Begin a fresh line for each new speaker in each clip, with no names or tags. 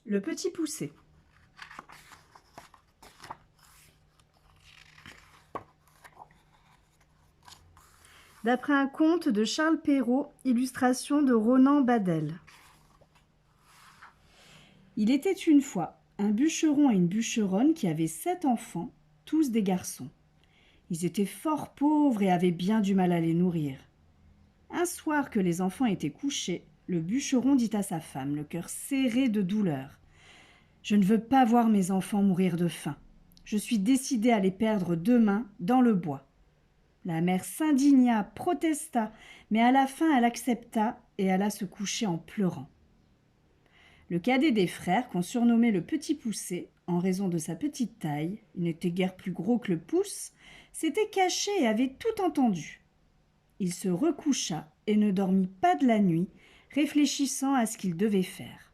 Le Petit Poucet. D'après un conte de Charles Perrault, illustration de Ronan Badel. Il était une fois un bûcheron et une bûcheronne qui avaient 7 enfants, tous des garçons. Ils étaient fort pauvres et avaient bien du mal à les nourrir. Un soir que les enfants étaient couchés, le bûcheron dit à sa femme, le cœur serré de douleur: « Je ne veux pas voir mes enfants mourir de faim. Je suis décidé à les perdre demain dans le bois. » La mère s'indigna, protesta, mais à la fin elle accepta et alla se coucher en pleurant. Le cadet des frères, qu'on surnommait le Petit Poucet, en raison de sa petite taille, il n'était guère plus gros que le pouce, s'était caché et avait tout entendu. Il se recoucha et ne dormit pas de la nuit, réfléchissant à ce qu'il devait faire.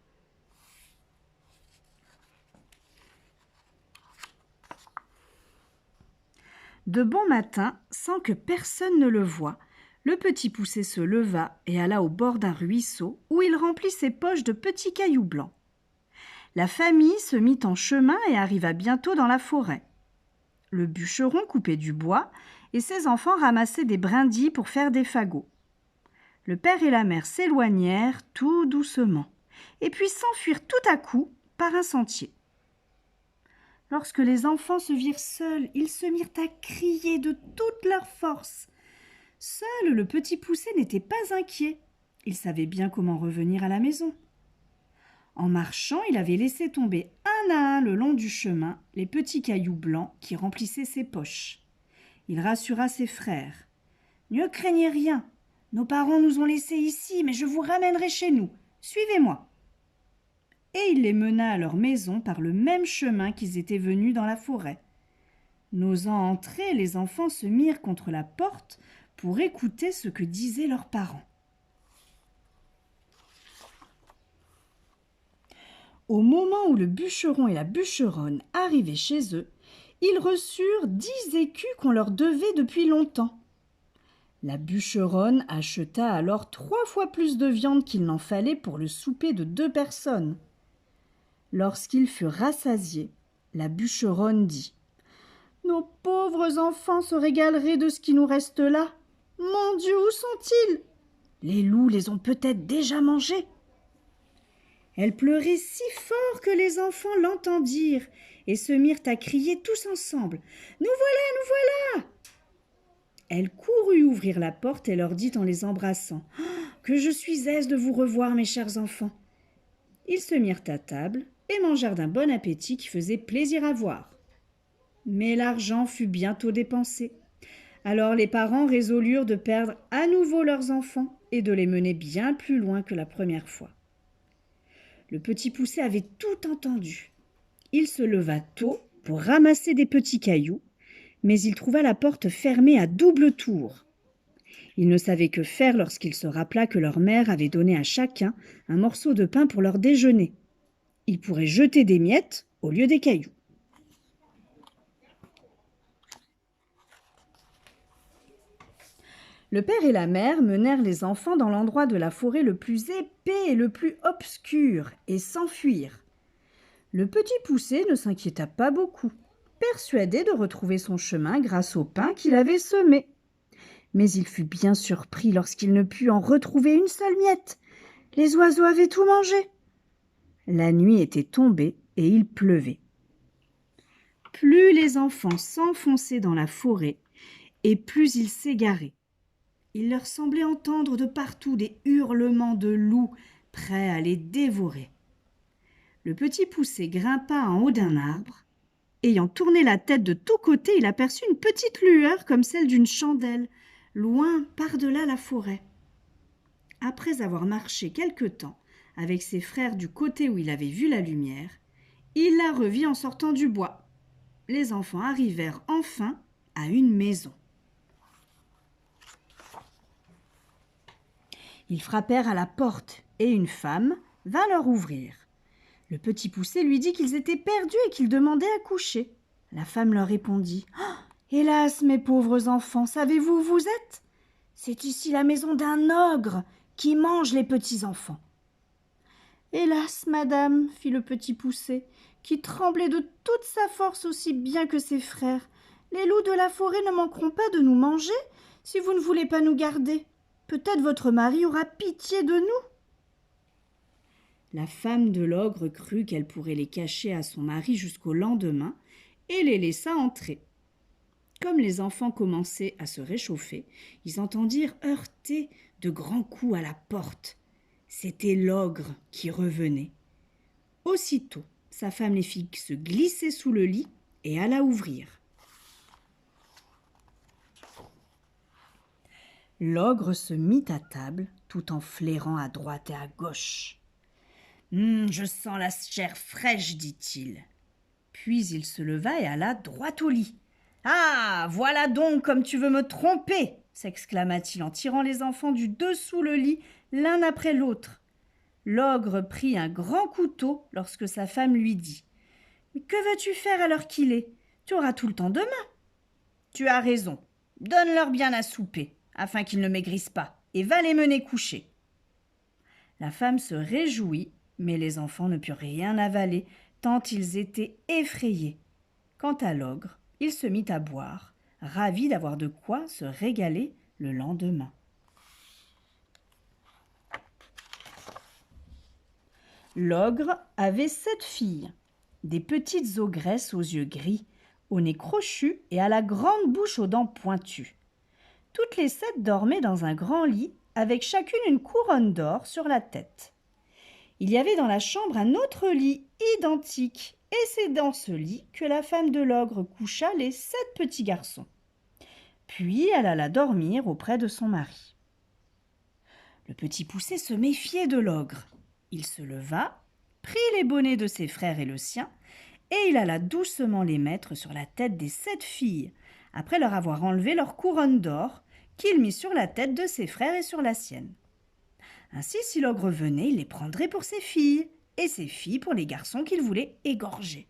De bon matin, sans que personne ne le voie, le Petit Poucet se leva et alla au bord d'un ruisseau où il remplit ses poches de petits cailloux blancs. La famille se mit en chemin et arriva bientôt dans la forêt. Le bûcheron coupait du bois et ses enfants ramassaient des brindilles pour faire des fagots. Le père et la mère s'éloignèrent tout doucement et puis s'enfuirent tout à coup par un sentier. Lorsque les enfants se virent seuls, ils se mirent à crier de toute leur force. Seul le Petit Poucet n'était pas inquiet. Il savait bien comment revenir à la maison. En marchant, il avait laissé tomber un à un le long du chemin les petits cailloux blancs qui remplissaient ses poches. Il rassura ses frères. « Ne craignez rien. Nos parents nous ont laissés ici, mais je vous ramènerai chez nous. Suivez-moi. » Et il les mena à leur maison par le même chemin qu'ils étaient venus dans la forêt. N'osant entrer, les enfants se mirent contre la porte pour écouter ce que disaient leurs parents. Au moment où le bûcheron et la bûcheronne arrivaient chez eux, ils reçurent 10 écus qu'on leur devait depuis longtemps. La bûcheronne acheta alors 3 fois plus de viande qu'il n'en fallait pour le souper de 2 personnes. Lorsqu'ils furent rassasiés, la bûcheronne dit: « Nos pauvres enfants se régaleraient de ce qui nous reste là. Mon Dieu, où sont-ils? Les loups les ont peut-être déjà mangés. » Elle pleurait si fort que les enfants l'entendirent et se mirent à crier tous ensemble: « Nous voilà, nous voilà !» Elle courut ouvrir la porte et leur dit en les embrassant: « Oh, que je suis aise de vous revoir, mes chers enfants !» Ils se mirent à table et mangèrent d'un bon appétit qui faisait plaisir à voir. Mais l'argent fut bientôt dépensé. Alors les parents résolurent de perdre à nouveau leurs enfants et de les mener bien plus loin que la première fois. Le Petit Poucet avait tout entendu. Il se leva tôt pour ramasser des petits cailloux, mais il trouva la porte fermée à double tour. Il ne savait que faire lorsqu'il se rappela que leur mère avait donné à chacun un morceau de pain pour leur déjeuner. Il pourrait jeter des miettes au lieu des cailloux. Le père et la mère menèrent les enfants dans l'endroit de la forêt le plus épais et le plus obscur et s'enfuirent. Le Petit Poucet ne s'inquiéta pas beaucoup, persuadé de retrouver son chemin grâce au pain qu'il avait semé. Mais il fut bien surpris lorsqu'il ne put en retrouver une seule miette. Les oiseaux avaient tout mangé. La nuit était tombée et il pleuvait. Plus les enfants s'enfonçaient dans la forêt et plus ils s'égaraient. Il leur semblait entendre de partout des hurlements de loups prêts à les dévorer. Le Petit Poucet grimpa en haut d'un arbre. Ayant tourné la tête de tous côtés, il aperçut une petite lueur comme celle d'une chandelle, loin par-delà la forêt. Après avoir marché quelque temps avec ses frères du côté où il avait vu la lumière, il la revit en sortant du bois. Les enfants arrivèrent enfin à une maison. Ils frappèrent à la porte et une femme vint leur ouvrir. Le Petit Poucet lui dit qu'ils étaient perdus et qu'ils demandaient à coucher. La femme leur répondit: « Oh, hélas, mes pauvres enfants, savez-vous où vous êtes? C'est ici la maison d'un ogre qui mange les petits enfants. » Hélas, madame, fit le petit Poucet, qui tremblait de toute sa force aussi bien que ses frères, les loups de la forêt ne manqueront pas de nous manger si vous ne voulez pas nous garder. Peut-être votre mari aura pitié de nous. La femme de l'ogre crut qu'elle pourrait les cacher à son mari jusqu'au lendemain et les laissa entrer. Comme les enfants commençaient à se réchauffer, ils entendirent heurter de grands coups à la porte. C'était l'ogre qui revenait. Aussitôt, sa femme les fit se glisser sous le lit et alla ouvrir. L'ogre se mit à table tout en flairant à droite et à gauche. Je sens la chair fraîche, dit-il. Puis il se leva et alla droit au lit. Ah, voilà donc comme tu veux me tromper, s'exclama-t-il en tirant les enfants du dessous le lit l'un après l'autre. L'ogre prit un grand couteau lorsque sa femme lui dit « Mais que vas-tu faire à l'heure qu'il est? Tu auras tout le temps demain. »« Tu as raison. Donne-leur bien à souper, afin qu'ils ne maigrissent pas, et va les mener coucher. » La femme se réjouit, mais les enfants ne purent rien avaler, tant ils étaient effrayés. Quant à l'ogre, il se mit à boire, ravi d'avoir de quoi se régaler le lendemain. L'ogre avait 7 filles, des petites ogresses aux yeux gris, au nez crochu et à la grande bouche aux dents pointues. Toutes les 7 dormaient dans un grand lit, avec chacune une couronne d'or sur la tête. Il y avait dans la chambre un autre lit identique, et c'est dans ce lit que la femme de l'ogre coucha les 7 petits garçons. Puis elle alla dormir auprès de son mari. Le petit Poucet se méfiait de l'ogre. Il se leva, prit les bonnets de ses frères et le sien, et il alla doucement les mettre sur la tête des 7 filles, après leur avoir enlevé leur couronne d'or, qu'il mit sur la tête de ses frères et sur la sienne. Ainsi, si l'ogre venait, il les prendrait pour ses filles, et ses filles pour les garçons qu'il voulait égorger.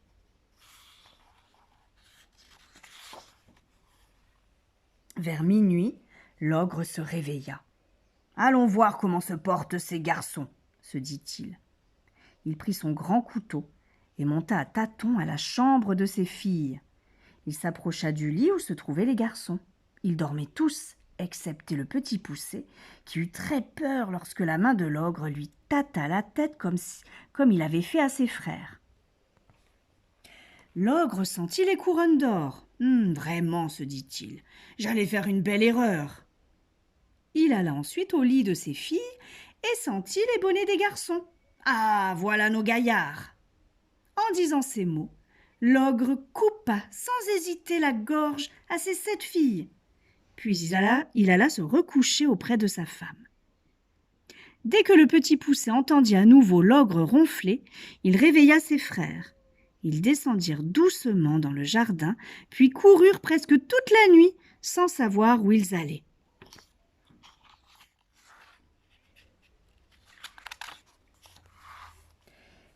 Vers minuit, l'ogre se réveilla. « Allons voir comment se portent ces garçons, » se dit-il. Il prit son grand couteau et monta à tâtons à la chambre de ses filles. Il s'approcha du lit où se trouvaient les garçons. Ils dormaient tous, excepté le petit Poucet, qui eut très peur lorsque la main de l'ogre lui tâta la tête comme il avait fait à ses frères. L'ogre sentit les couronnes d'or. Vraiment, se dit-il, j'allais faire une belle erreur. Il alla ensuite au lit de ses filles et sentit les bonnets des garçons. Ah, voilà nos gaillards. En disant ces mots, l'ogre coupa sans hésiter la gorge à ses 7 filles. Puis il alla se recoucher auprès de sa femme. Dès que le petit Poucet entendit à nouveau l'ogre ronfler, il réveilla ses frères. Ils descendirent doucement dans le jardin, puis coururent presque toute la nuit sans savoir où ils allaient.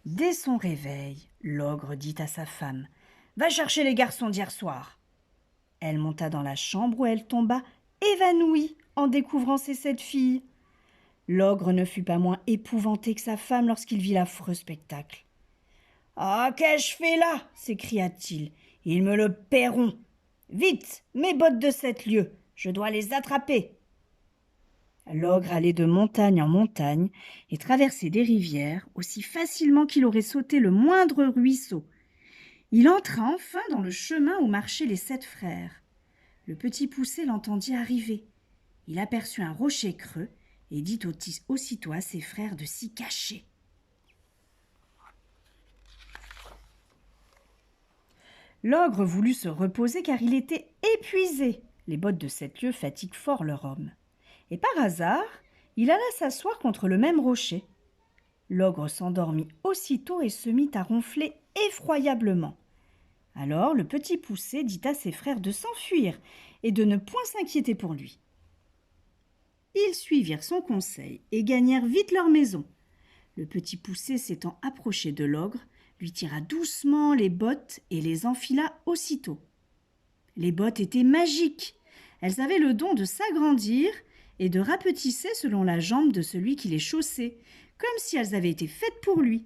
Dès son réveil, l'ogre dit à sa femme « Va chercher les garçons d'hier soir !» Elle monta dans la chambre où elle tomba évanouie en découvrant ses 7 filles. L'ogre ne fut pas moins épouvanté que sa femme lorsqu'il vit l'affreux spectacle. « Ah, qu'ai-je fait là ?» s'écria-t-il. « Ils me le paieront. Vite, mes bottes de 7 lieues, je dois les attraper. » L'ogre allait de montagne en montagne et traversait des rivières aussi facilement qu'il aurait sauté le moindre ruisseau. Il entra enfin dans le chemin où marchaient les 7 frères. Le petit Poucet l'entendit arriver. Il aperçut un rocher creux et dit aussitôt à ses frères de s'y cacher. L'ogre voulut se reposer car il était épuisé. Les bottes de 7 lieues fatiguent fort leur homme. Et par hasard, il alla s'asseoir contre le même rocher. L'ogre s'endormit aussitôt et se mit à ronfler effroyablement. Alors le petit Poucet dit à ses frères de s'enfuir et de ne point s'inquiéter pour lui. Ils suivirent son conseil et gagnèrent vite leur maison. Le petit Poucet s'étant approché de l'ogre, lui tira doucement les bottes et les enfila aussitôt. Les bottes étaient magiques. Elles avaient le don de s'agrandir et de rapetisser selon la jambe de celui qui les chaussait, comme si elles avaient été faites pour lui.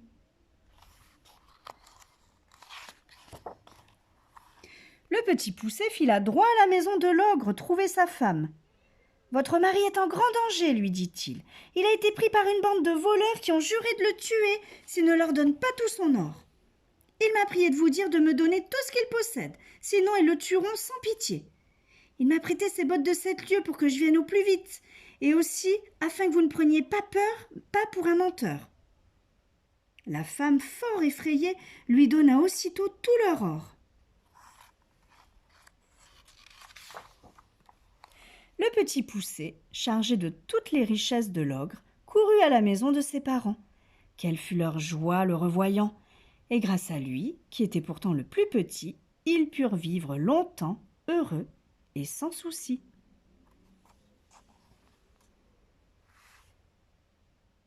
Le petit poucet fila droit à la maison de l'ogre trouver sa femme. « Votre mari est en grand danger, lui dit-il. Il a été pris par une bande de voleurs qui ont juré de le tuer s'il ne leur donne pas tout son or. Il m'a prié de vous dire de me donner tout ce qu'il possède, sinon ils le tueront sans pitié. Il m'a prêté ses bottes de 7 lieues pour que je vienne au plus vite, et aussi afin que vous ne preniez pas peur, pas pour un menteur. » La femme, fort effrayée, lui donna aussitôt tout leur or. Le petit poucet, chargé de toutes les richesses de l'ogre, courut à la maison de ses parents. Quelle fut leur joie le revoyant! Et grâce à lui, qui était pourtant le plus petit, ils purent vivre longtemps, heureux et sans souci.